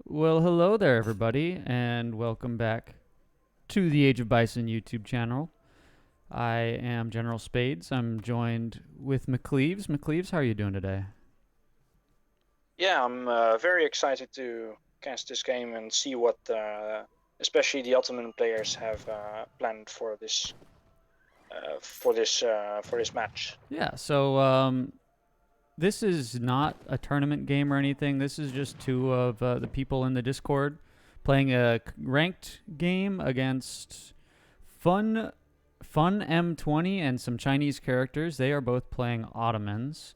Well, hello there, everybody, and welcome back to the Age of Bison YouTube channel. I am General Spades. I'm joined with McCleaves. McCleaves, how are you doing today? Yeah, I'm very excited to cast this game and see what especially the Ottoman players have planned for this match. Yeah, so this is not a tournament game or anything. This is just two of the people in the Discord playing a ranked game against Fun M20 and some Chinese characters. They are both playing Ottomans.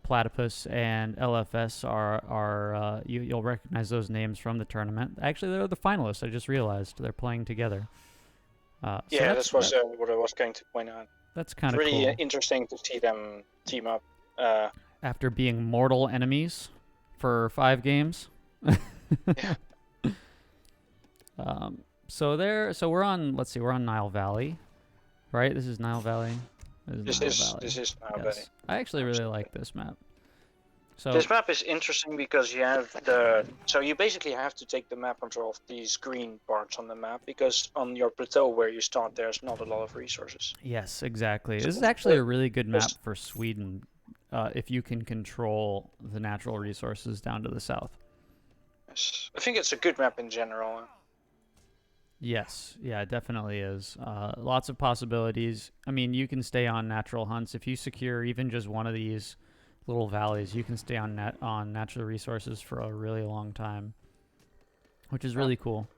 Platypus and LFS are you'll recognize those names from the tournament. Actually, they're the finalists. I just realized they're playing together. So Yeah, this was what I was going to point out. that's It's kind of really cool. interesting to see them team up. After being mortal enemies for 5 games. Yeah. So we're on. Let's see, we're on Nile Valley, right? This is Nile Valley. This is now very. Yes, I actually really like this map. So This map is interesting because you have so you basically have to take the map control of these green parts on the map, because on your plateau where you start there's not a lot of resources. yes, exactly. So This is actually a really good map for Sweden if you can control the natural resources down to the south. yes. I think it's a good map in general. Yes, yeah, it definitely is. Lots of possibilities. I mean, you can stay on natural hunts if you secure even just one of these little valleys. You can stay on natural resources for a really long time, which is really cool.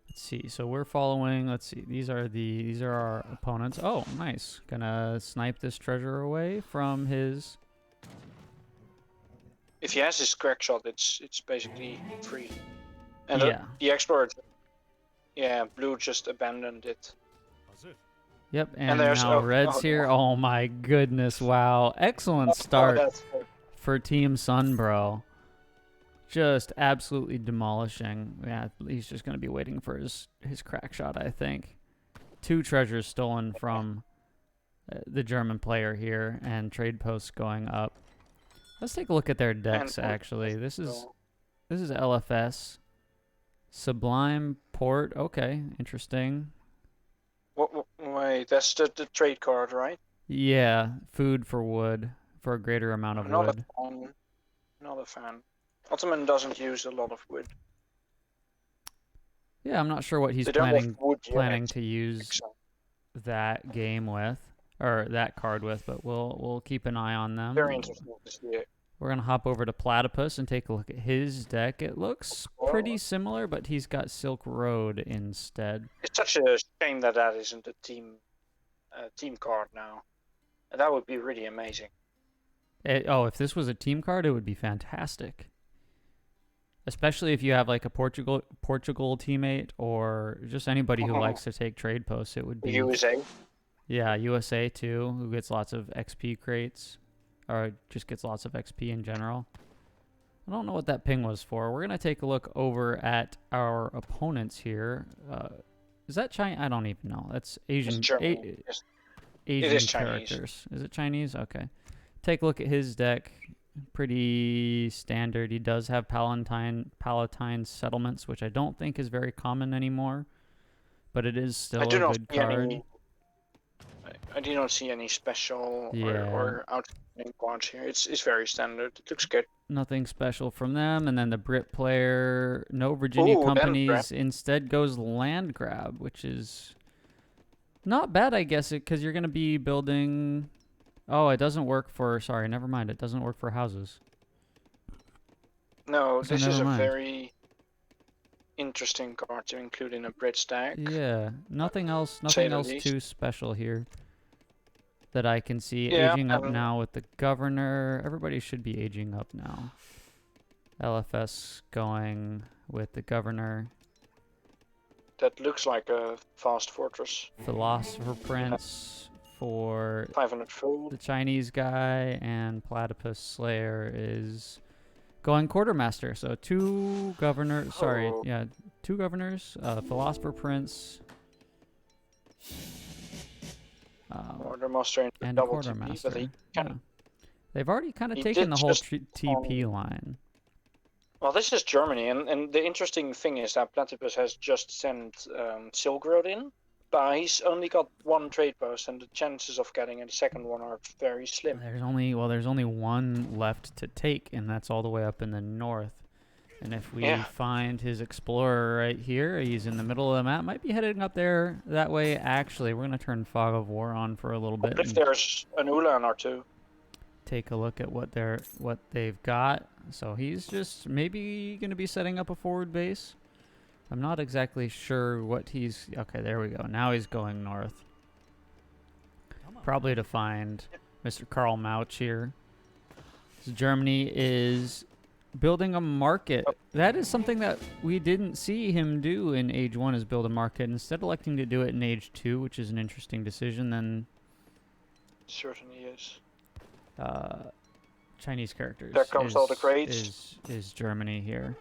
Let's see. So we're following. Let's see. These are our opponents. Oh, nice. Gonna snipe this treasure away from his. If he has his crack shot, it's basically free. And Yeah. the explorer, yeah, blue just abandoned it. Yep. And And there's now red's here. Oh my goodness! Wow. Excellent start that's for Team Sunbro. Just absolutely demolishing. Yeah, he's just going to be waiting for his crack shot, I think. 2 treasures stolen from the German player here, and trade posts going up. Let's take a look at their decks, actually. This is LFS. Sublime Port. Okay, interesting. Wait, that's the trade card, right? Yeah, food for wood, for a greater amount of wood. Not a fan. Ottoman doesn't use a lot of wood. Yeah, I'm not sure what he's planning to use that game with, or that card with, but we'll keep an eye on them. Very interesting to see it. We're gonna hop over to Platypus and take a look at his deck. It looks pretty similar, but he's got Silk Road instead. It's such a shame that that isn't a team card now. That would be really amazing. If this was a team card, it would be fantastic. Especially if you have like a Portugal teammate, or just anybody who likes to take trade posts. It would be USA. Yeah, USA too, who gets lots of XP crates, or just gets lots of XP in general. I don't know what that ping was for. We're gonna take a look over at our opponents here. Is that Chinese? I don't even know. That's Asian. Asian characters. Is it Chinese? Okay. Take a look at his deck. Pretty standard. He does have Palatine settlements, which I don't think is very common anymore, but it is still a good card. I do not see any special or outstanding cards here. It's very standard. It looks good. Nothing special from them. And then the Brit player, no Virginia companies, instead goes land grab, which is not bad, I guess, because you're going to be building. Oh, it doesn't work for. Sorry, never mind. It doesn't work for houses. No, so this is a very interesting card to include in a Brit stack. Yeah, nothing else too special here that I can see. Aging up now with the governor. Everybody should be aging up now. LFS going with the governor. That looks like a fast fortress. Philosopher Prince for 500 food. The Chinese guy, and Platypus Slayer is going quartermaster. So 2 governors. Sorry, yeah, 2 governors. Philosopher Prince. Quartermaster and a quartermaster. They've already kind of taken the whole TP line. Well, this is Germany, and the interesting thing is that Platypus has just sent Silk Road in, but he's only got one trade post, and the chances of getting a second one are very slim. There's only one left to take, and that's all the way up in the north. And if we find his explorer right here, he's in the middle of the map. Might be heading up there that way. Actually, we're gonna turn Fog of War on for a little bit. If there's an Ulan or two. Take a look at what they've got. So he's just maybe gonna be setting up a forward base. I'm not exactly sure what he's. Okay, there we go. Now he's going north. Probably to find Mr. Karl Mauch here. So Germany is building a market. That is something that we didn't see him do in Age 1, is build a market. Instead electing to do it in Age 2, which is an interesting decision, then... Certainly is. Chinese characters. There comes all the crates. Is Germany here.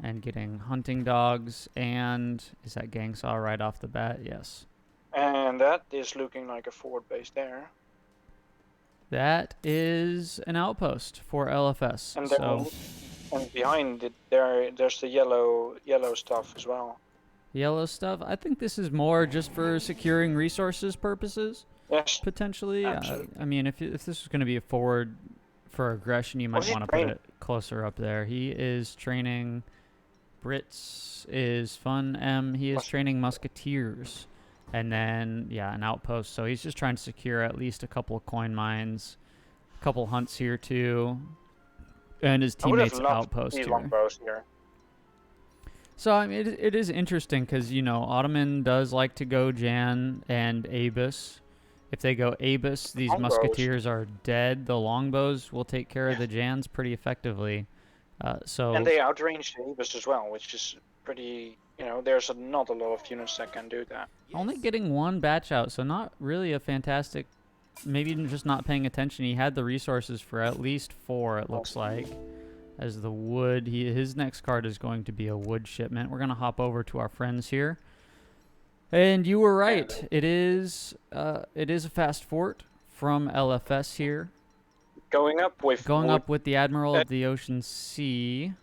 And getting hunting dogs, and... Is that gang saw right off the bat? Yes. And that is looking like a forward base there. That is an outpost for LFS. And, so, and behind it, there's the yellow stuff as well. Yellow stuff. I think this is more just for securing resources purposes. Yes. Potentially. I mean, if this is going to be a forward for aggression, you might want to put it closer up there. He is training. Brits is Fun M. He is training musketeers. And then, yeah, an outpost. So he's just trying to secure at least a couple of coin mines, a couple hunts here too, and his teammates' outpost here. So I mean, it is interesting because, you know, Ottoman does like to go Jan and Abus. If they go Abus, these musketeers are dead. The longbows will take care of the Jans pretty effectively. And they outrange the Abus as well, which is pretty... You know, there's not a lot of units that can do that. Only getting one batch out, so not really a fantastic... Maybe just not paying attention. He had the resources for at least 4, it looks like. As the wood, his next card is going to be a wood shipment. We're going to hop over to our friends here. And you were right. It is a fast fort from LFS here. Going up with the Admiral of the Ocean Sea,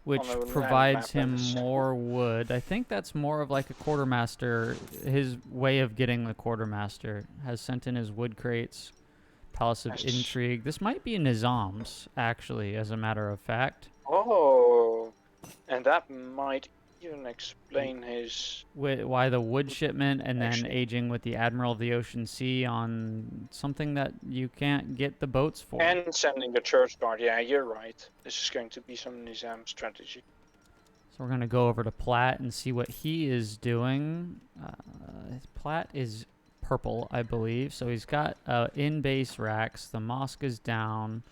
which provides him more wood. I think that's more of like a quartermaster. His way of getting the quartermaster has sent in his wood crates. Palace of Intrigue. This might be Nizam's, actually, as a matter of fact. Oh, and that might even explain his... Why the wood shipment and then aging with the Admiral of the Ocean Sea on something that you can't get the boats for. And sending the church guard. Yeah, you're right. This is going to be some Nizam strategy. So we're going to go over to Platt and see what he is doing. Platt is purple, I believe. So he's got in-base racks. The mosque is down.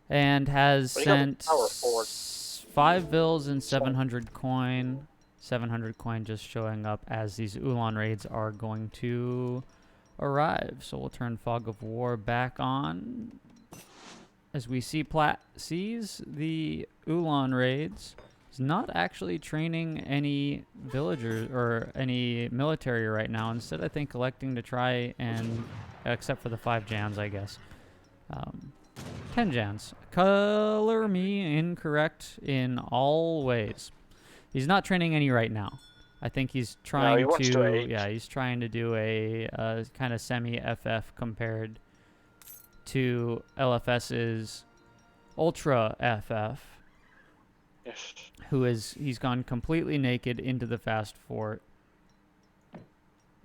And has sent 5 vills and 700 coin. 700 coin just showing up as these Ulan raids are going to arrive. So we'll turn Fog of War back on. As we see Platt sees the Ulan raids. He's not actually training any villagers or any military right now. Instead, I think electing to try and, except for the 5 Jans, I guess. 10 Jans. Color me incorrect in all ways. He's not training any right now. I think he's trying he's trying to do a kind of semi-FF compared to LFS's Ultra FF. Yes. He's gone completely naked into the fast fort.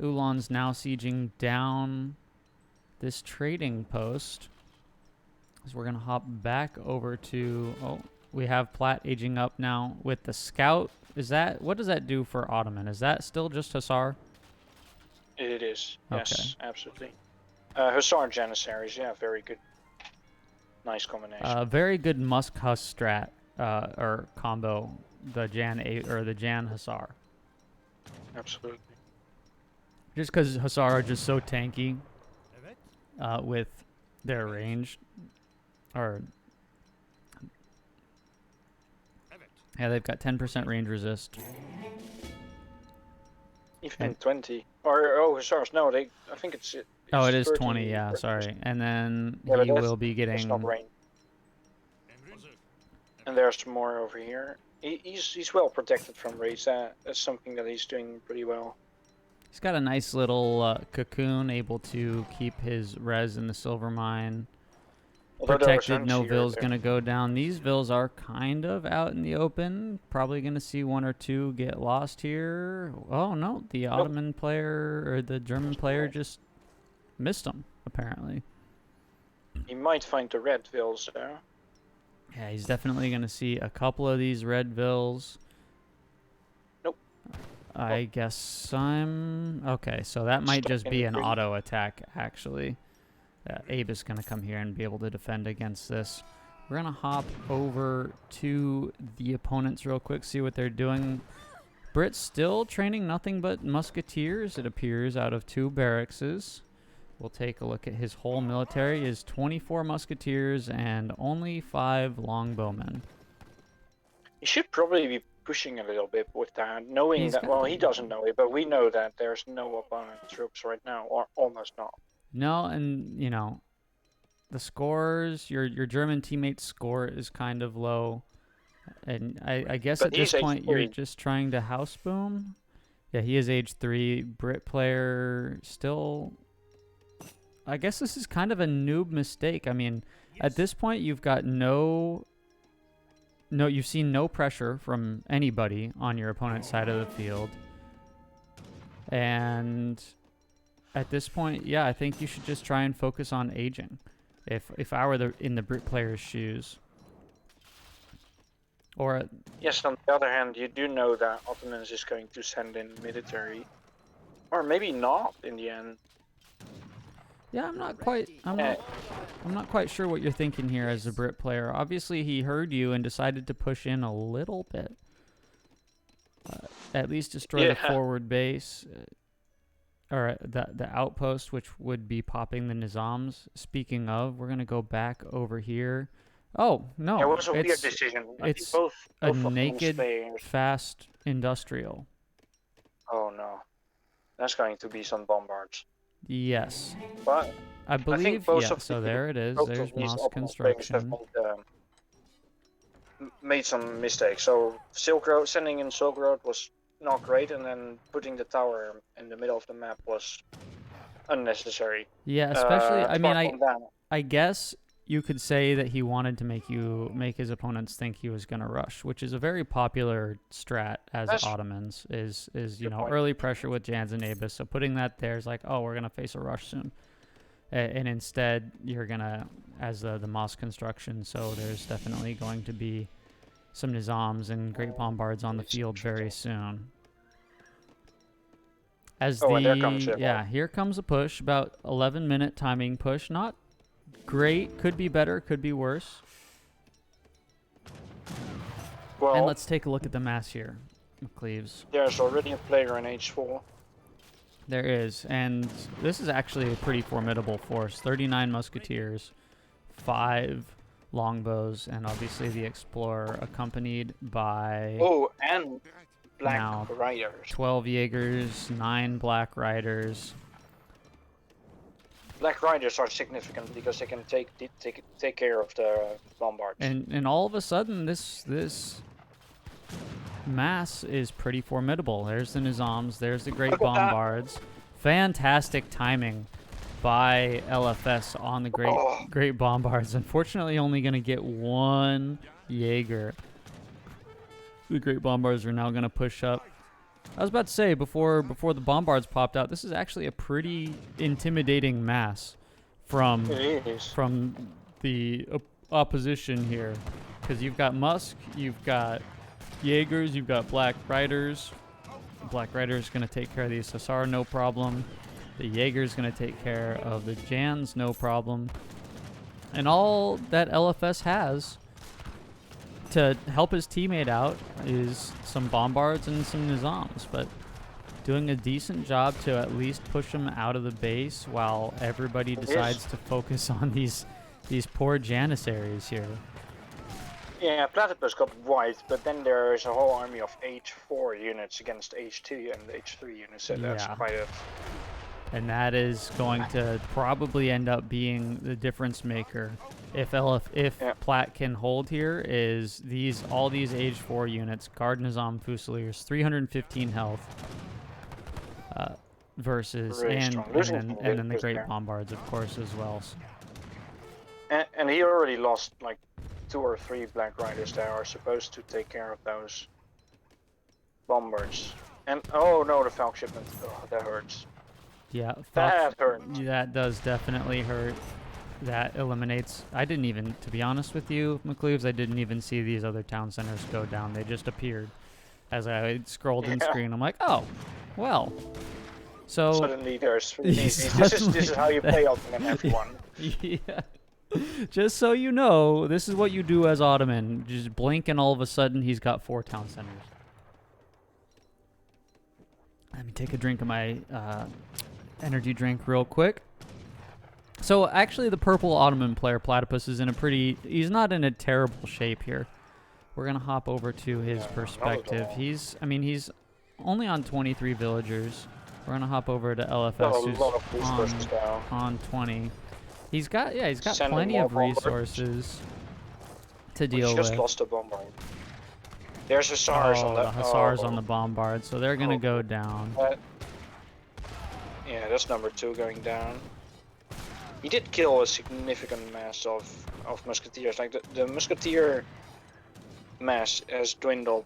Ulan's now sieging down this trading post. So we're going to hop back over to... Oh, we have Platt aging up now with the scout. What does that do for Ottoman? Is that still just Hussar? It is. Okay. Yes, absolutely. Hussar Janissaries, yeah, very good. Nice combination. Very good Musk Huss strat or combo. The Jan Hussar. Absolutely. Just because Hussar are just so tanky with their range. Yeah, they've got 10% range resist. Even 20. Or Hussars, no, I think it's... it is 20, yeah, sorry. And then he will be getting... And there's more over here. He's well protected from raids. That's something that he's doing pretty well. He's got a nice little cocoon, able to keep his res in the silver mine. Although there are Protected, zones no here, vills gonna go down. These vills are kind of out in the open. Probably gonna see one or two get lost here. Oh no, the Ottoman player or the German player just missed them, apparently. He might find the red vills there. Yeah, he's definitely gonna see a couple of these red vills. Nope. I guess I'm okay. So that might Stuck just in be the an green. auto attack, actually. Abe is going to come here and be able to defend against this. We're going to hop over to the opponents real quick, see what they're doing. Brit's still training nothing but musketeers, it appears, out of 2 barrackses. We'll take a look at his whole military. Is 24 musketeers and only 5 longbowmen. He should probably be pushing a little bit with that, knowing He's that, got well, the- he doesn't know it, but we know that there's no opponent troops right now, or almost not. No, and, you know, the scores, your German teammate's score is kind of low. And I guess But at this he's point, age you're 3. just trying to house boom. Yeah, he is age 3. Brit player still... I guess this is kind of a noob mistake. I mean, at this point, you've got you've seen no pressure from anybody on your opponent's side of the field. And at this point, yeah, I think you should just try and focus on aging. If I were in the Brit player's shoes. Or Yes, on the other hand, you do know that Ottomans is going to send in military. Or maybe not in the end. yeah, I'm not quite sure what you're thinking here as a Brit player. Obviously, he heard you and decided to push in a little bit. At least destroy the forward base. Or the outpost, which would be popping the Nizams. Speaking of, we're going to go back over here. Oh, no. It was a weird decision. It's both a of them naked, players. fast industrial. Oh no. That's going to be some bombards. Yes. But I believe, both yeah, of so the- there it is. both There's of these Moss Ottoman players have construction. made some mistakes. So Silk Road, sending in Silk Road was not great, and then putting the tower in the middle of the map was unnecessary. Yeah, especially, I mean, apart from that, I guess you could say that he wanted to make his opponents think he was going to rush, which is a very popular strat as That's Ottomans, is you good know, point. early pressure with Jans and Abus. So putting that there is like, oh, we're going to face a rush soon. And instead, you're going to, as the Moss construction, so there's definitely going to be some Nizams and Great Bombards on the field very soon. As and there comes it. yeah, here comes a push, about 11-minute timing push. Not great, could be better, could be worse. Well, And let's take a look at the mass here, McCleaves. there's already a player in H4. There is, and this is actually a pretty formidable force. 39 musketeers, 5 longbows, and obviously the Explorer, accompanied by Oh, and Black Now, Riders. 12 Jaegers, 9 Black Riders. Black Riders are significant because they can take care of the bombards. And all of a sudden, this mass is pretty formidable. There's the Nizams, there's the Great Look at that. Bombards. Fantastic timing by LFS on the Great Bombards. Unfortunately, only going to get 1 Jaeger. The Great Bombards are now going to push up. I was about to say, before the Bombards popped out, this is actually a pretty intimidating mass from It is. the opposition here. Because you've got Musk, you've got Jaegers, you've got Black Riders. The Black Rider's going to take care of the Sassar, no problem. The Jaeger's going to take care of the Jans, no problem. And all that LFS has to help his teammate out is some Bombards and some Nizams, but doing a decent job to at least push him out of the base while everybody decides to focus on these poor Janissaries here. Yeah, Platypus got wiped, but then there is a whole army of H4 units against H2 and H3 units, so that's Yeah. quite a... And that is going to probably end up being the difference maker if Yeah. Platt can hold here, is all these age 4 units, Guard Nizam Fusiliers, 315 health, versus Really and strong. and Losing then some and then the villagers Great there. Bombards, of course, as well. And he already lost like 2 or 3 Black Riders that are supposed to take care of those bombards. And oh no, the Falk shipment. Oh, that hurts. Yeah, That hurts. that does definitely hurt. That eliminates. I didn't even, to be honest with you, McCleaves, I didn't even see these other town centers go down. They just appeared as I scrolled in screen. I'm like, oh, well. So Suddenly there's this is how you play Ottoman, everyone. yeah. Just so you know, this is what you do as Ottoman. Just blink and all of a sudden he's got 4 town centers. Let me take a drink of my energy drink real quick. So actually the purple Ottoman player, Platypus, is in a pretty... He's not in a terrible shape here. We're going to hop over to his perspective. He's only on 23 villagers. We're going to hop over to LFS, who's on 20. He's got plenty of resources to deal with. Just lost a bombard. There's Hussars on the Hussars on the bombard, so they're going to go down. Yeah, that's number 2 going down. He did kill a significant mass of musketeers. Like the musketeer mass has dwindled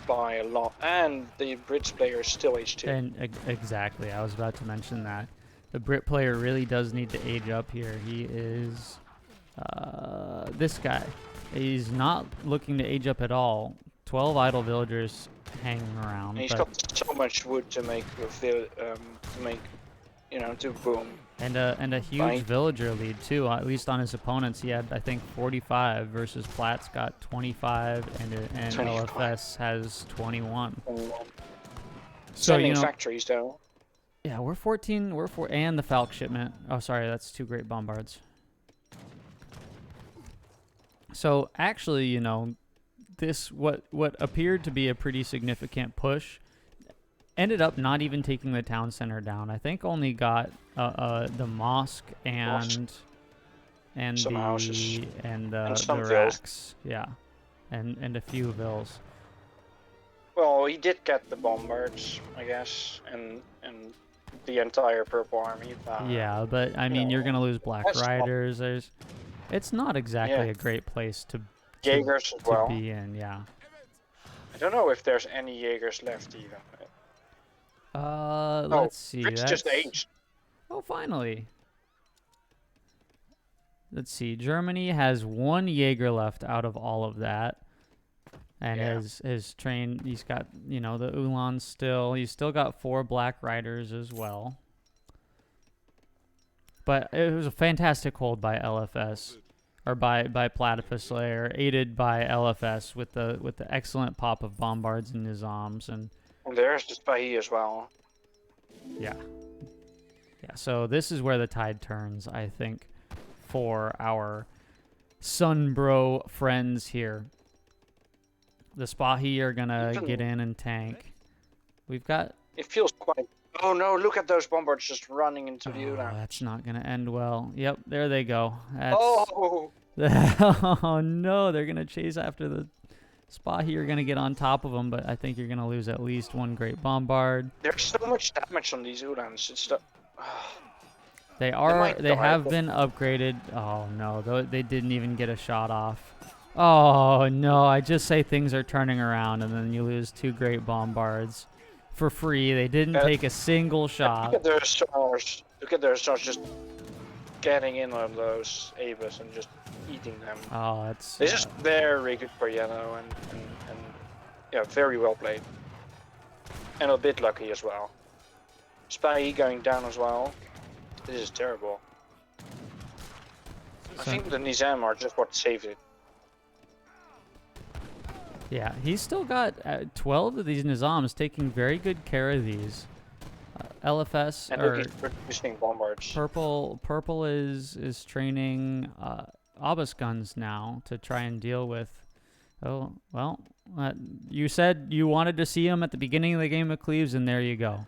by a lot, and the Brits player is still H2. And exactly, I was about to mention that. The Brit player really does need to age up here. He is this guy. He's not looking to age up at all. 12 idle villagers hanging around. And he's got so much wood to make to boom. And a huge villager lead too. At least on his opponents, he had I think 45 versus Platt's got 25, and 25. LFS has 21. So factories though. Yeah, we're 14. We're 4, and the Falk shipment. Oh, sorry, that's 2 Great Bombards. So actually, this what appeared to be a pretty significant push ended up not even taking the town center down. I think only got the mosque and some houses and some the racks. Yeah, and a few vills. Well, he did get the bombards, I guess, and the entire purple army. Yeah, but I mean, you're gonna lose Black Riders. It's not exactly a great place to Jaegers as well be in. Yeah. I don't know if there's any Jaegers left even. Let's see. It's just aged. Oh, finally. Let's see. Germany has 1 Jaeger left out of all of that. And his train, he's got, the Ulans still. He's still got 4 Black Riders as well. But it was a fantastic hold by LFS, or by Platypus Slayer, aided by LFS with the excellent pop of bombards and nizams, and there's the Spahi as well. Yeah. So this is where the tide turns, I think, for our Sunbro friends here. The Spahi are gonna get in and tank. We've got. It feels quite. Oh no! Look at those bombards just running into view now. That's not gonna end well. Yep, there they go. That's... Oh! Oh no! They're gonna chase after the Spahi. Are gonna get on top of them, but I think you're gonna lose at least 1 Great Bombard. There's so much damage on these Ulans. It's the. They have been upgraded. Oh no! They didn't even get a shot off. Oh no! I just say things are turning around, and then you lose 2 Great Bombards for free. They didn't take a single shot. Look at their stars. Look at their stars just getting in on those Avis and just eating them. Oh, it's just very good for yellow and yeah, very well played. And a bit lucky as well. Spy going down as well. This is terrible. I think the Nizam are just what saved it. Yeah, he's still got 12 of these Nizams, taking very good care of these. LFS and he's producing bombards. Purple is training obus guns now to try and deal with. Oh well, you said you wanted to see him at the beginning of the game of Cleves, and there you go.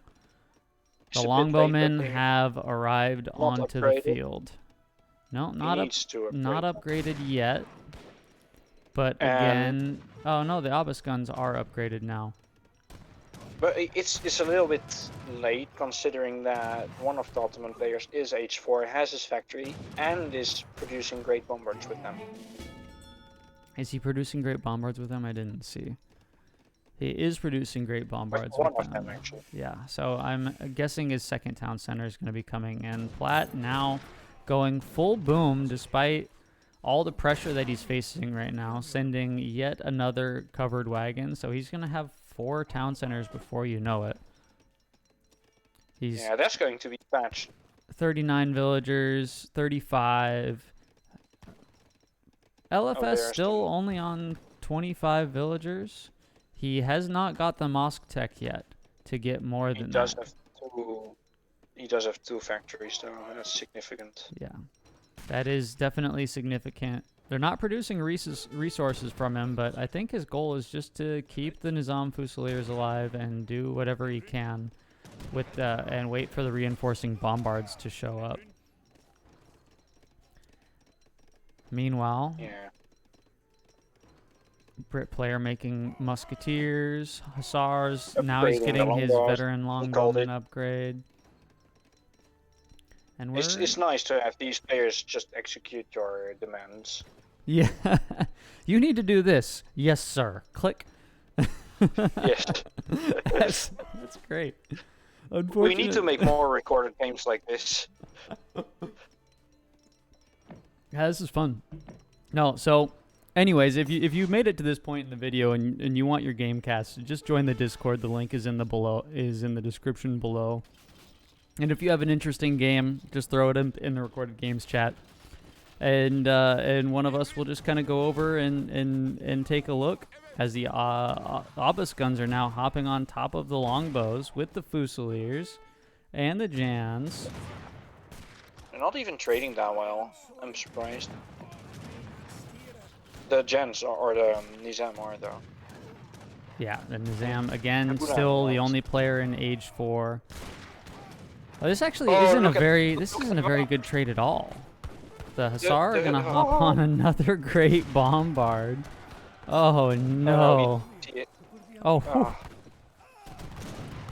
The longbowmen have arrived onto the field. No, He not needs to upgrade. not upgraded yet. But And- again, oh no, the obelisk guns are upgraded now. But it's a little bit late, considering that one of the Ottoman players is H4, has his factory, and is producing great bombards with them. Is he producing great bombards with them? I didn't see. He is producing great bombards One with of them. them, actually. Yeah, so I'm guessing his second town center is going to be coming in. Platt now going full boom despite all the pressure that he's facing right now, sending yet another covered wagon. So he's going to have 4 town centers before you know it. He's Yeah, that's going to be patched. 39 villagers, 35. LFS there's still the- only on 25 villagers. He has not got the mosque tech yet to get more He than does that. have two. He does have 2 factories, though. That's significant. Yeah, that is definitely significant. They're not producing resources from him, but I think his goal is just to keep the Nizam Fusiliers alive and do whatever he can with and wait for the reinforcing bombards to show up. Meanwhile, Yeah. Brit player making musketeers, hussars. Now he's Upgrading the getting his longbows. veteran called longbowman it. upgrade. And we're It's nice to have these players just execute your demands. yeah. You need to do this. Yes, sir. Click. Yes. That's great. Unfortunately, We need to make more recorded games like this. Yeah, this is fun. No, so anyways, if you made it to this point in the video and you want your game cast, just join the Discord. The link is in the description below. And if you have an interesting game, just throw it in the recorded games chat. And one of us will just kind of go over and take a look as the obelisk guns are now hopping on top of the longbows with the Fusiliers and the Jans. They're not even trading that well. I'm surprised. The Gens or the Nizam are, though. Yeah, the Nizam again, Who that still the was. only player in age 4. Oh, this actually Oh, isn't a look at- very look at isn't a very good trade at all. The Hussar are the- gonna hop on another great bombard. Oh no! See it. Oh, Ah,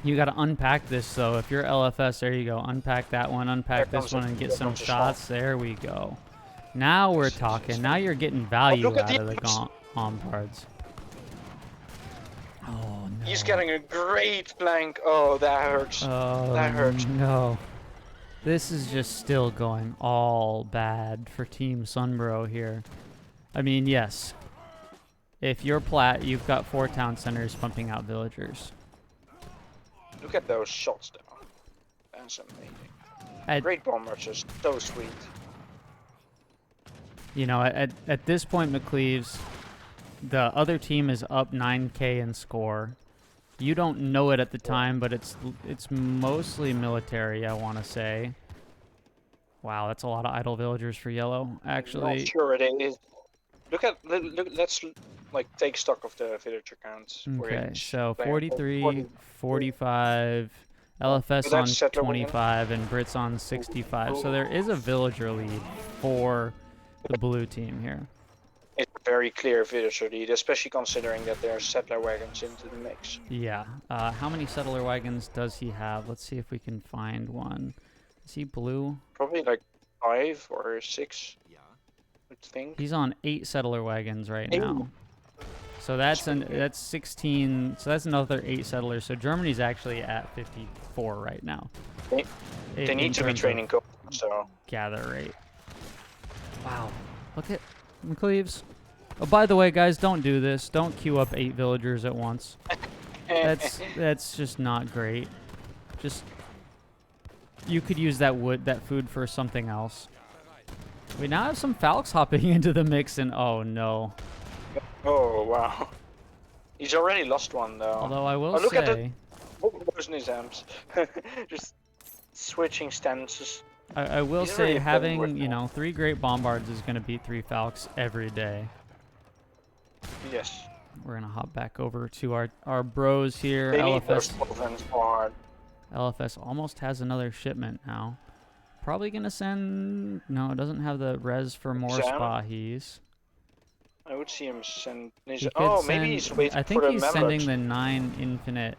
you gotta unpack this though. If you're LFS, there you go. Unpack that one, unpack There this comes one, a- and get there some comes a shots. There we go. Now we're talking. Now you're getting value look at out of the these. bombards. Oh no! He's getting a great flank. Oh, that hurts. Oh, That hurts. no. This is just still going all bad for Team Sunbro here. I mean, yes. If you're Platt, you've got 4 town centers pumping out villagers. Look at those shots, though. That's amazing. At, Great bombers, just so sweet. you know, at this point, McCleaves, the other team is up 9K in score. You don't know it at the time, but it's mostly military, I want to say. Wow, that's a lot of idle villagers for yellow. Actually, Not sure it is. Let's like take stock of the villager counts. for okay, each so player. 43, 45, LFS that's on settler women. 25, and Brits on 65. So there is a villager lead for the blue team here. It's a very clear villager lead, especially considering that there are settler wagons into the mix. Yeah. How many settler wagons does he have? Let's see if we can find one. Is he blue? Probably like 5 or 6. I think. He's on 8 settler wagons right 8. now. So that's that's 16. So that's another 8 settlers. So Germany's actually at 54 right now. They in need to be terms of training co so gather rate. Wow. Look at McCleaves. Oh, by the way, guys, don't do this. Don't queue up 8 villagers at once. That's just not great. Just you could use that food for something else. We now have some Falcons hopping into the mix, and oh no. Oh wow. He's already lost one though. Although I will look at say, those Nizams. Just switching stances. I will He's say already having, done with that. 3 great bombards is going to beat 3 Falcons every day. Yes. We're going to hop back over to our bros here. They need those LFS Slovens hard. LFS almost has another shipment now. Probably gonna send. No, it doesn't have the res for more Exam? Spahis. I would see him send. He could Oh, send. maybe he's waiting I for think the he's sending Mamluks. the 9 infinite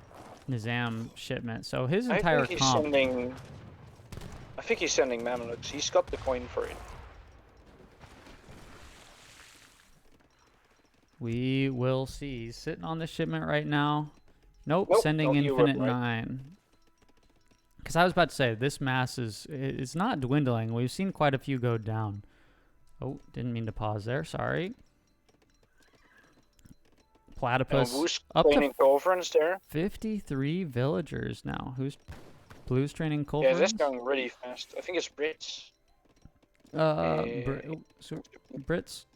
Nizam shipment. So his I entire think he's comp. sending. I think he's sending Mamluks. He's got the coin for it. We will see. He's sitting on the shipment right now. Nope, Nope, sending no, you were infinite right. 9. Because I was about to say, this mass it's not dwindling. We've seen quite a few go down. Oh, didn't mean to pause there. Sorry. Platypus Who's up to training Culverins there? 53 villagers now. Who's Blue's training Yeah, that's Culverins? going really fast. I think it's Brits. Brits.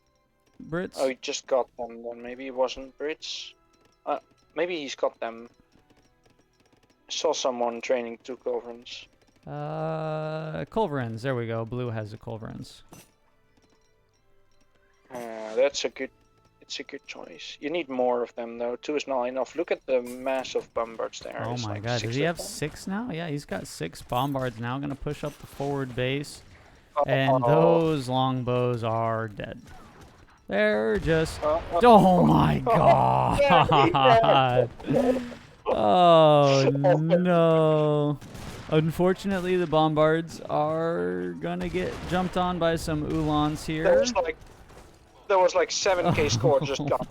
Brits. Oh, he just got them then. Maybe it wasn't Brits. Maybe he's got them. I saw someone training 2 Culverins. Culverins. There we go. Blue has the Culverins. That's a good. It's a good choice. You need more of them though. 2 is not enough. Look at the mass of bombards there. Oh It's my like god, 6 does he of have them. 6 now? Yeah, he's got 6 bombards now. Gonna push up the forward base. Oh, And those longbows are dead. They're just... Oh my god! Oh no. Unfortunately, the bombards are gonna get jumped on by some Ulans here. There was like 7k score just gone.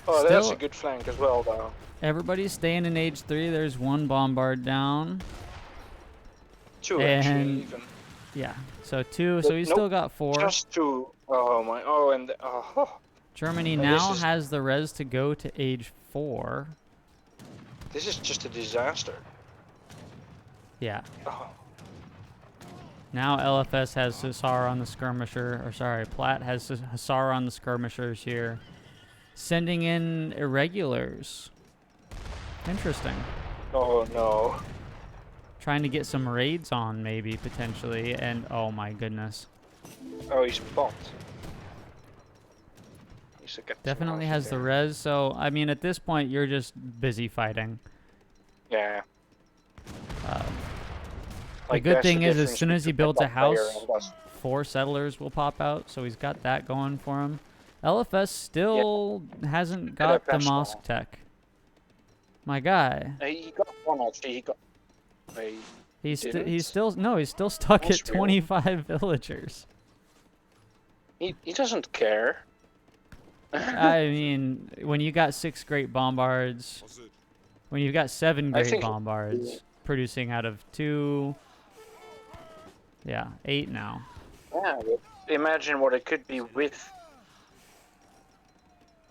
Oh, that's a good flank as well, though. Everybody's staying in age 3. There's 1 bombard down. 2 actually, even. Yeah, so 2. So he's still got 4. Just 2. Oh my. Oh, and Germany now has the res to go to age 4. This is just a disaster. Yeah. Oh. Now LFS has Hussar on the skirmisher, or sorry, Platt has Hussar on the skirmishers here. Sending in irregulars. Interesting. Oh no. Trying to get some raids on, maybe, potentially, and oh my goodness. Oh, he's bombed. Definitely has the res, so, I mean, at this point, you're just busy fighting. Yeah. The good thing is, as soon as he builds a house, 4 settlers will pop out, so he's got that going for him. LFS still hasn't got the mosque tech. My guy. He got 1 actually. He got. He's still stuck at 25 villagers. He doesn't care. I mean, when you got 6 great bombards, when you've got 7 great bombards producing out of 2, yeah, 8 now. Yeah, imagine what it could be with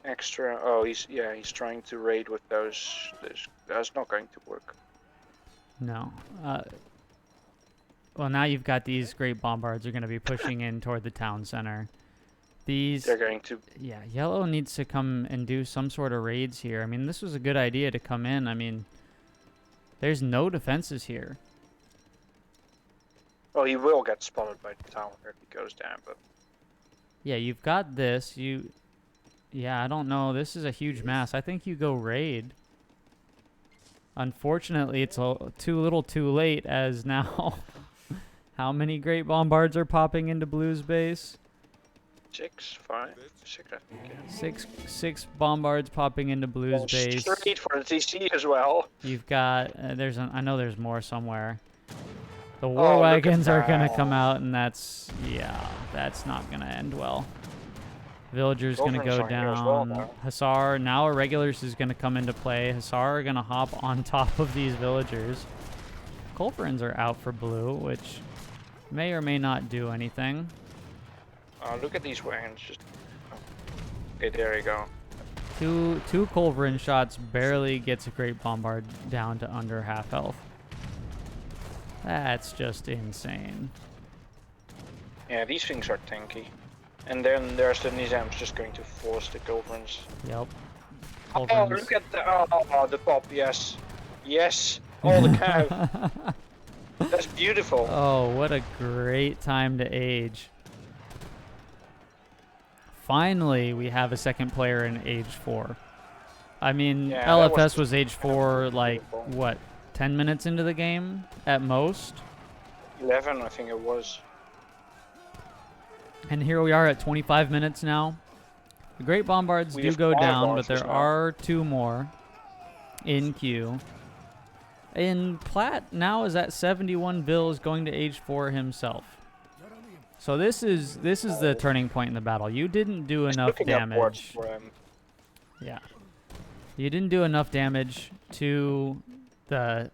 extra. Oh, he's trying to raid with those. That's not going to work. No. Well, now you've got these great bombards are going to be pushing in toward the town center. They're going to. Yeah, yellow needs to come and do some sort of raids here. I mean, this was a good idea to come in. I mean, there's no defenses here. Well, he will get spotted by the tower if he goes down, but. Yeah, you've got this. Yeah, I don't know. This is a huge mass. I think you go raid. Unfortunately, it's too little too late, as now how many great bombards are popping into Blue's base? 6, 5, 6, I think. Yeah. Six bombards popping into Blue's base. Straight for the TC as well. You've got I know there's more somewhere. The war wagons are gonna come out, and that's not gonna end well. Villager's gonna go down. Hussar, now irregulars is gonna come into play. Hussar are gonna hop on top of these villagers. Culverins are out for Blue, which may or may not do anything. Look at these wagons. Okay, there you go. Two Culverin shots barely gets a great bombard down to under half health. That's just insane. Yeah, these things are tanky. And then there's the Nizam's just going to force the Culverins. Yep. Oh, look at the pop, yes. Yes! Oh, the cow. That's beautiful. Oh, what a great time to age. Finally, we have a second player in age 4. I mean, LFS was age 4, like, what, 10 minutes into the game at most. 11, I think it was. And here we are at 25 minutes now. The Great Bombards We do have go 5 down, but archers there now. are 2 more in queue. And Platt now is at 71 bills, going to age 4 himself. So this is the turning point in the battle. You didn't do He's enough looking upwards damage. for him. Yeah. You didn't do enough damage to the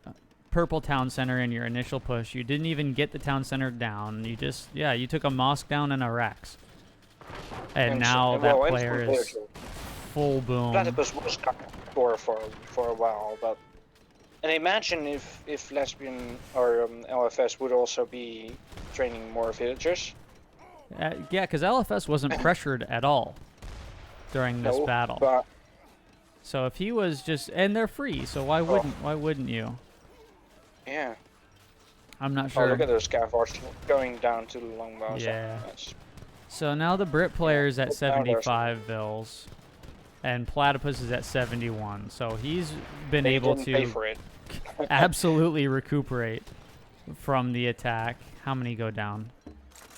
purple town center in your initial push. You didn't even get the town center down. You just, you took a mosque down and a Rax. And now that player is full boom. Platypus was kind of for a while, but... And imagine if Lesbian or LFS would also be training more villagers. Yeah, because LFS wasn't pressured at all during this battle. But so if he was just, and they're free, so why wouldn't you? Yeah. I'm not Oh, sure. look at those scavengers going down to the longbow. Yeah. That's, So now the Brit player's at look down there. 75 bills, and Platypus is at 71. So he's been they able didn't pay to for it. absolutely recuperate from the attack. How many go down?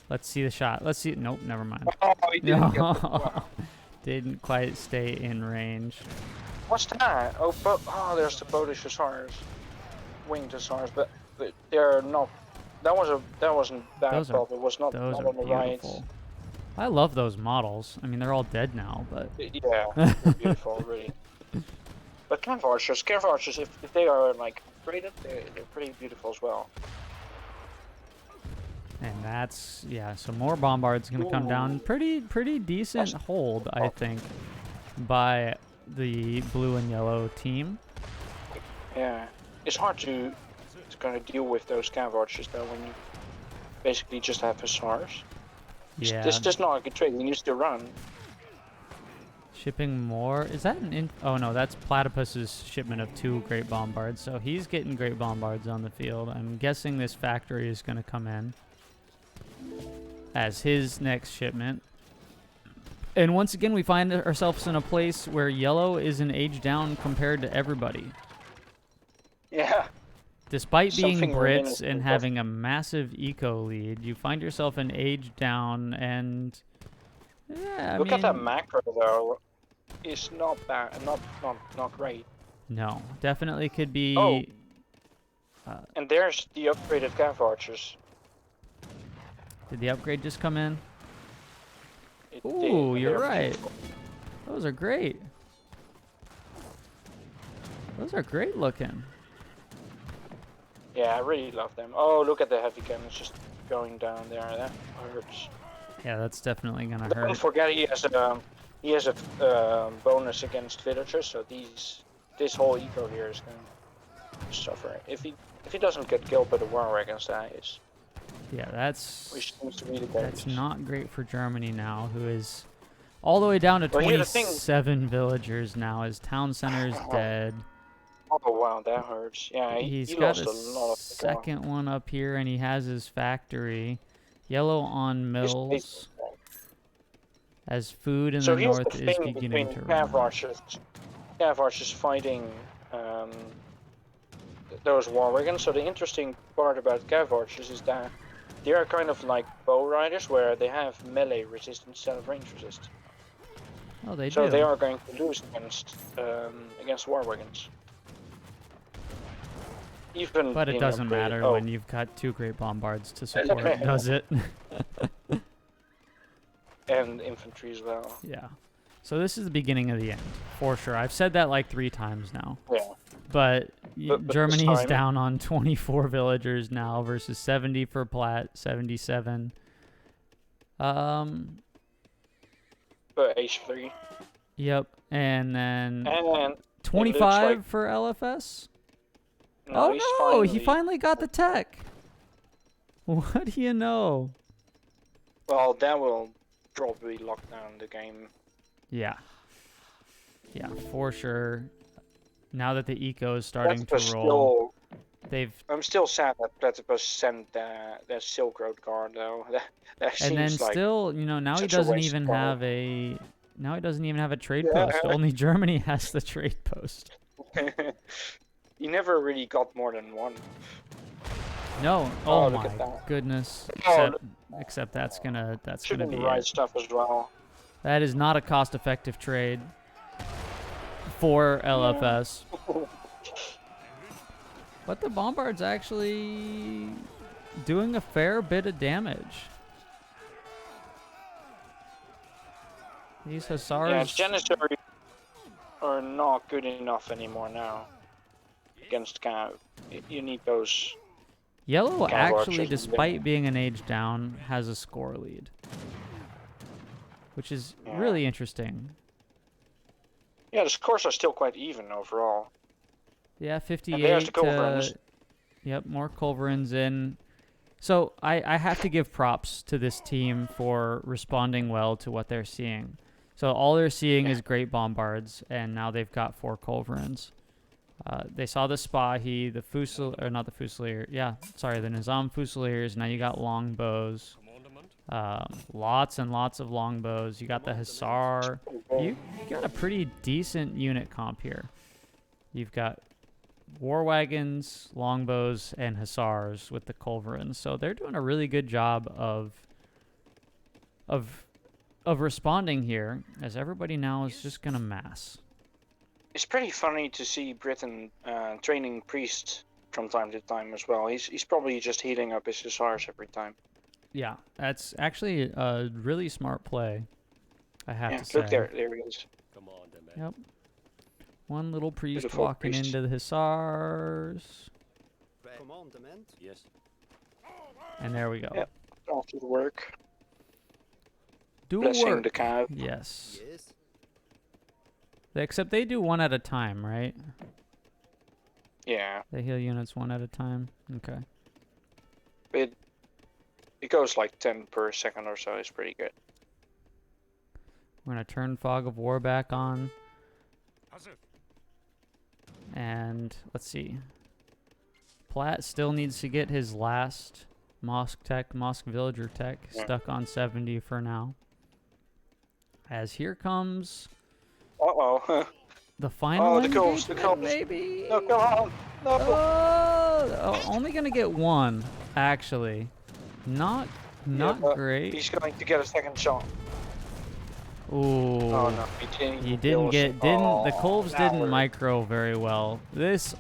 Let's see the shot. Let's see. Nope, never mind. Oh, he didn't get the, wow. Didn't quite stay in range. What's that? Oh, there's the Polish hussars, winged hussars, but they're not. That wasn't bad. Those It was not Those on are the right. beautiful. I love those models. I mean, they're all dead now, but Yeah, they're beautiful, really. But cav archers, if they are like upgraded, they're pretty beautiful as well. and that's so more bombards gonna come down. Ooh. Pretty decent hold, I think, by the blue and yellow team. Yeah, it's hard to kind of deal with those cav archers though when you basically just have hussars. Yeah. It's just not a good trade. You need to run. Shipping more. Is that oh no, that's Platypus's shipment of 2 great bombards. So he's getting great bombards on the field. I'm guessing this factory is going to come in as his next shipment. And once again, we find ourselves in a place where yellow is an age down compared to everybody. Yeah. Despite being Something we're in Brits is and tough. having a massive eco lead, you find yourself an age down, and Look at that macro though. It's not bad. Not great. No, definitely could be. Oh. And there's the upgraded cav archers. Did the upgrade just come in? It did, Ooh, and you're they're right. beautiful. Those are great. Those are great looking. Yeah, I really love them. Oh, look at the heavy cannons just going down there. That hurts. Yeah, that's definitely gonna Don't hurt. forget he has a bonus against villagers, so this whole eco here is going to suffer. If he doesn't get killed by the war wagons, that is. Yeah, that's Which seems to be the that's case. not great for Germany now, who is all the way down to Well, here's the thing. 27 villagers now. His town center is dead. Oh wow, that hurts. Yeah, He's he got lost a a lot of second one up here, and he has his factory. Yellow on mills. As food in So the here's north the is thing beginning between to run. cav archers fighting those war wagons. So the interesting part about cav archers is that they are kind of like bow riders, where they have melee resist instead of range resist. Oh, they So do. they are going to lose against war wagons. Even But it in doesn't upgraded- matter oh, when you've got 2 great bombards to support, does it? and infantry as well. Yeah. So this is the beginning of the end, for sure. I've said that like 3 times now. Yeah. But, But this Germany's time- down on 24 villagers now versus 70 for Platt, 77. But H3. Yep. And then And 25 like- for LFS? no, Oh he's no, he finally got the tech. What do you know? Well, that will probably lock down the game. Yeah. Yeah, for sure. Now that the eco is starting to Platypus roll, they've I'm still sad that Platypus sent that Silk Road card though. That and then seems like still, now he such a doesn't waste even of power. have a trade Yeah. post. Only Germany has the trade post. He never really got more than one. No. Oh, Oh look my at that. goodness. Oh, Except that's gonna shooting be the right it. stuff as well. That is not a cost-effective trade for LFS. But the Bombard's actually doing a fair bit of damage. These Hussars. Yeah, Janissary are not good enough anymore now. Against Cav. You need those. Yellow Cav actually, archers. despite being an age down, has a score lead. Which is really interesting. Yeah, the scores are still quite even overall. Yeah, 58. And there's the Culverins. Yep, more Culverins in. So I have to give props to this team for responding well to what they're seeing. So all they're seeing is great Bombards, and now they've got 4 Culverins. They saw the Spahi, the Fusilier, or not the Fusilier, the Nizam Fusiliers. Now you got longbows. Lots and lots of longbows. You got the Hussar. You got a pretty decent unit comp here. You've got war wagons, longbows, and Hussars with the Culverins. So they're doing a really good job of responding here, as everybody now is just gonna mass. It's pretty funny to see Britain training priests from time to time as well. He's probably just heating up his Hussars every time. Yeah, that's actually a really smart play, I have to say. Look there he is. Yep. One little priest Beautiful walking priest. into the Hussars. Commandment? Yes. And there we go. Yep. Off to the work. Do Blessing work. the Cav. Yes. Yes. Except they do one at a time, right? Yeah. They heal units one at a time. Okay. It goes like 10 per second or so. It's pretty good. We're going to turn Fog of War back on. And let's see. Platt still needs to get his last Mosque Villager tech stuck on 70 for now. As here comes Uh-oh. the final the Coves, baby. No, come on. No. Oh, only going to get one, actually. Not but great. He's going to get a second shot. Ooh. Oh no, He didn't get the Colves now didn't we're- micro very well. This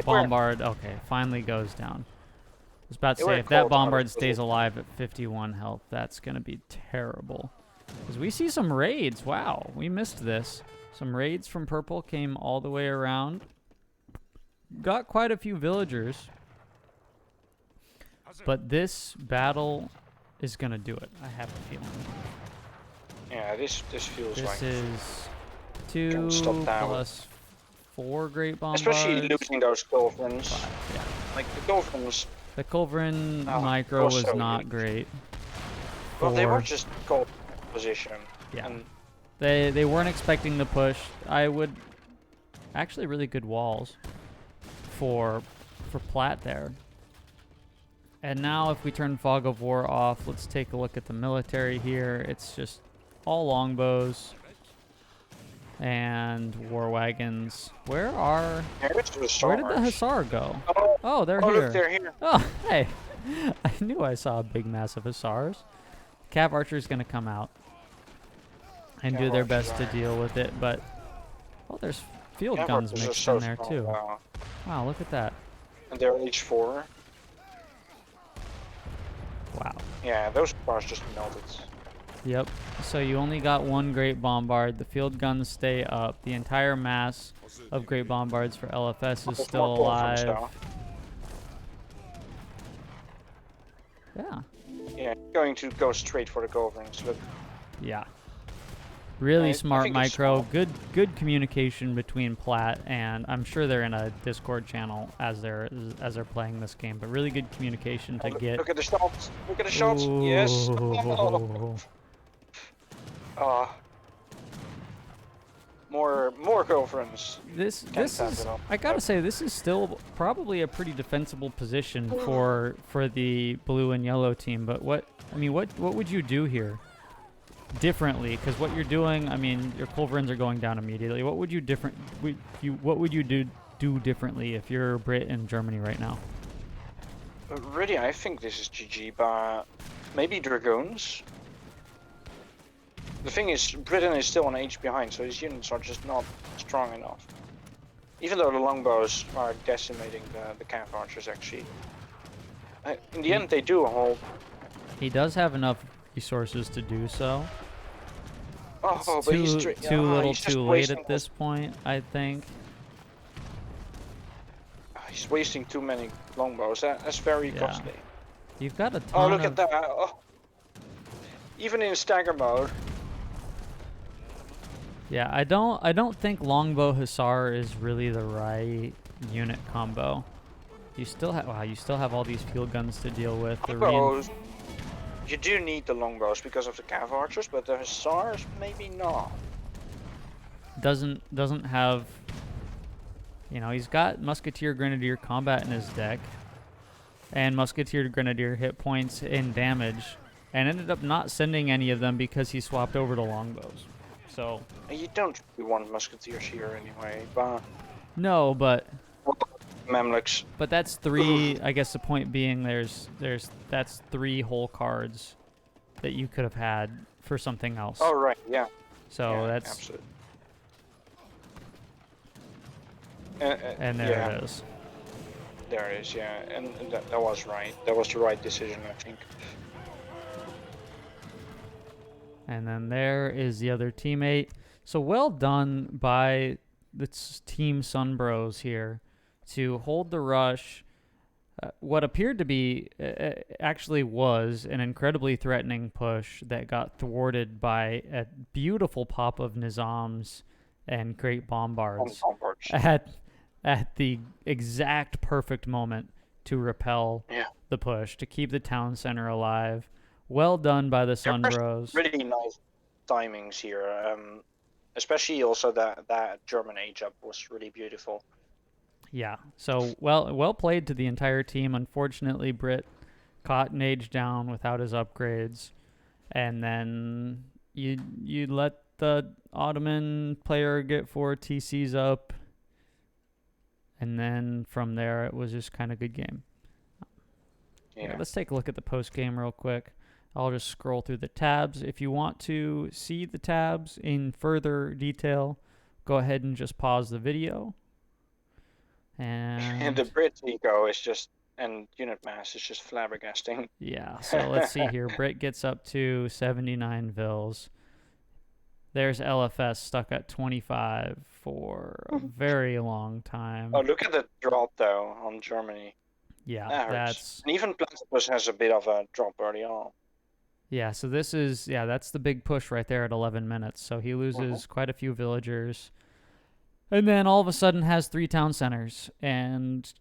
Bombard finally goes down. I was about to They were say if that cold out of Bombard the stays position. alive at 51 health, that's gonna be terrible. Because we see some raids. Wow, we missed this. Some raids from purple came all the way around. Got quite a few villagers. But this battle is gonna do it. I have a feeling. Yeah, this feels This like. is 2 Can't stop now. plus 4 great bombards. Especially losing those Culverins. Yeah. Like the Culverins. The Culverin Oh, micro was so not weak. great. Well, they were for- just cold position. Yeah. And They weren't expecting the push. I would actually really good walls for Platt there. And now if we turn Fog of War off, let's take a look at the military here. It's just all longbows and war wagons. Where here's the did the Hussars. Hussar go? Oh, Oh, they're oh, here. look, they're here. Oh, hey. I knew I saw a big mass of Hussars. Cav Archer's going to come out and do Cav their Archers best to are- deal with it, but oh, there's field Cav guns Archers are mixed so in there strong too. now. Wow, look at that. And they're H4. Wow. Yeah, those cars just melted. Yep. So you only got one Great Bombard. The field guns stay up. The entire mass of Great Bombards for LFS is There's still more Culverins alive. now. Yeah. Yeah, going to go straight for the Culverins. Look, Yeah. Really I smart think it's micro. small. Good communication between Platt and I'm sure they're in a Discord channel as they're playing this game, but really good communication to get. look at the shots. Look at the shots. Yes. Ooh. Ah. More Culverins. This Can't is pass it up. I gotta say this is still probably a pretty defensible position for the blue and yellow team. But what would you do here differently? Because what you're doing, I mean, your Culverins are going down immediately. What would you do do differently if you're Brit in Germany right now? Really, I think this is GG, but maybe Dragoons? The thing is, Britain is still an age behind, so his units are just not strong enough. Even though the longbows are decimating the cav archers, actually. In the end, they do hold. He does have enough resources to do so. Oh, It's but too he's little he's just too late wasting at this point, I think. He's wasting too many longbows. That's very Yeah. costly. You've got a ton Oh, look of... at that! Oh. Even in stagger mode. Yeah, I don't think longbow hussar is really the right unit combo. You still have all these field guns to deal with. Longbows, you do need the longbows because of the cav archers, but the hussars maybe not. Doesn't have, you know, he's got musketeer grenadier combat in his deck, and musketeer grenadier hit points and damage, and ended up not sending any of them because he swapped over to longbows. So You don't really want musketeers here anyway, but no, but Mamluks. But that's three. I guess the point being, that's three whole cards that you could have had for something else. Oh right, yeah. So Yeah, that's absolutely. and there yeah, it is. there it is. Yeah, and that was right. That was the right decision, I think. And then there is the other teammate. So well done by the team Sunbros here to hold the rush. What appeared to be, actually was, an incredibly threatening push that got thwarted by a beautiful pop of Nizams and great bombards at the exact perfect moment to repel the push, to keep the town center alive. Well done by the Sunbros. Really nice timings here, especially also that German age up was really beautiful. Yeah, so well played to the entire team. Unfortunately, Brit caught an age down without his upgrades, and then you let the Ottoman player get 4 TCs up, and then from there it was just kind of good game. Yeah, let's take a look at the post game real quick. I'll just scroll through the tabs. If you want to see the tabs in further detail, go ahead and just pause the video. And the Brit eco is just, and unit mass is just flabbergasting. Yeah, so let's see here. Brit gets up to 79 vils. There's LFS stuck at 25 for a very long time. Oh, look at the drop though on Germany. Yeah, that's... And even Platypus has a bit of a drop early on. Yeah, so this is... Yeah, that's the big push right there at 11 minutes. So he loses quite a few villagers. And then all of a sudden has 3 town centers and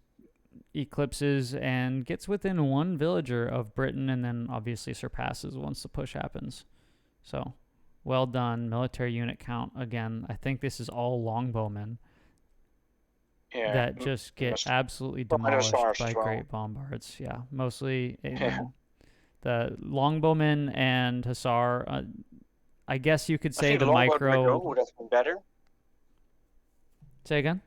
eclipses and gets within 1 villager of Britain, and then obviously surpasses once the push happens. So well done. Military unit count again. I think this is all longbowmen that just get absolutely demolished by great bombards. Yeah, mostly the longbowmen and hussar. I guess you could say the micro would have been better. Say again?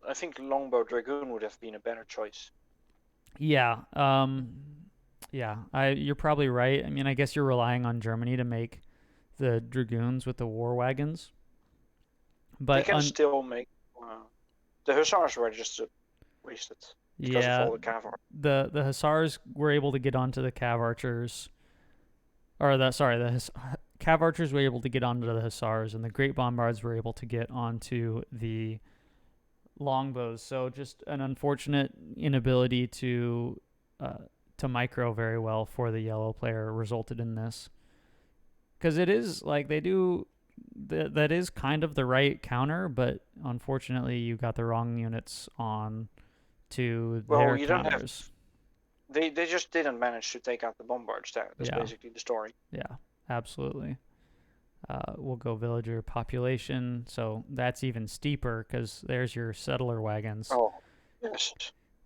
I think longbow dragoon would have been a better choice. Yeah. You're probably right. I mean, I guess you're relying on Germany to make the dragoons with the war wagons. But they can still make... the hussars were just wasted because of all the cav archers. The hussars were able to get onto the cav archers. Cav archers were able to get onto the hussars, and the great bombards were able to get onto the longbows. So just an unfortunate inability to micro very well for the yellow player resulted in this. Because it is like they do... that is kind of the right counter, but unfortunately you got the wrong units on to their counters. They just didn't manage to take out the bombards. That's basically the story. Yeah, absolutely. We'll go villager population. So that's even steeper because there's your settler wagons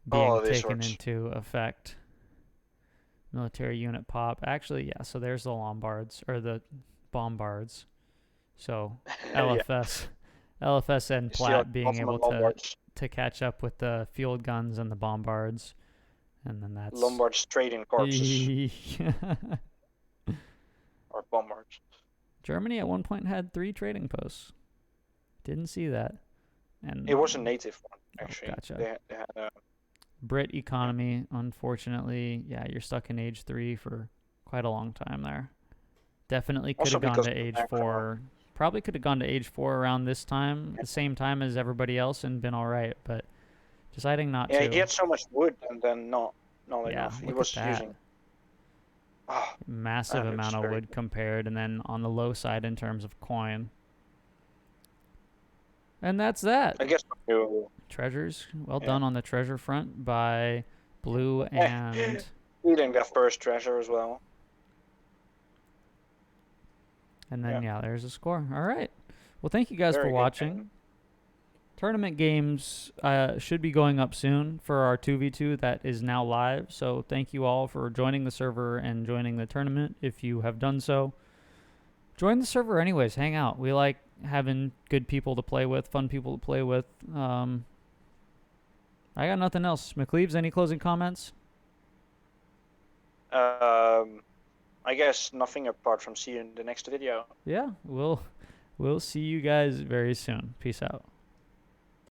being taken into effect. Military unit pop. Actually, yeah, so there's the Lombards, or the bombards. So LFS LFS and Still Plat being Ottoman able Lombards. to catch up with the field guns and the bombards, and then that's Lombards trading corpses or bombards. Germany at one point had 3 trading posts. Didn't see that. And It was a native one, actually. gotcha. They had a Brit economy, unfortunately, yeah, you're stuck in age 3 for quite a long time there. Definitely could Also have gone because to of the age macro. 4. Probably could have gone to age 4 around this time, the same time as everybody else, and been all right. But deciding not Yeah, to. he had so much wood and then not Yeah, enough. He look was at that. using Massive that amount looks of very wood compared, and then on the low side in terms of coin. And that's that. I guess you Treasures. Well done on the treasure front by Blue and stealing that first treasure as well. and then yeah, there's a score. All right. Well, thank you guys Very for good watching. game. Tournament games should be going up soon for our 2v2 that is now live. So thank you all for joining the server and joining the tournament if you have done so. Join the server anyways. Hang out. We like having good people to play with, fun people to play with. I got nothing else. McLeaves, any closing comments? I guess nothing apart from see you in the next video. Yeah, we'll see you guys very soon. Peace out.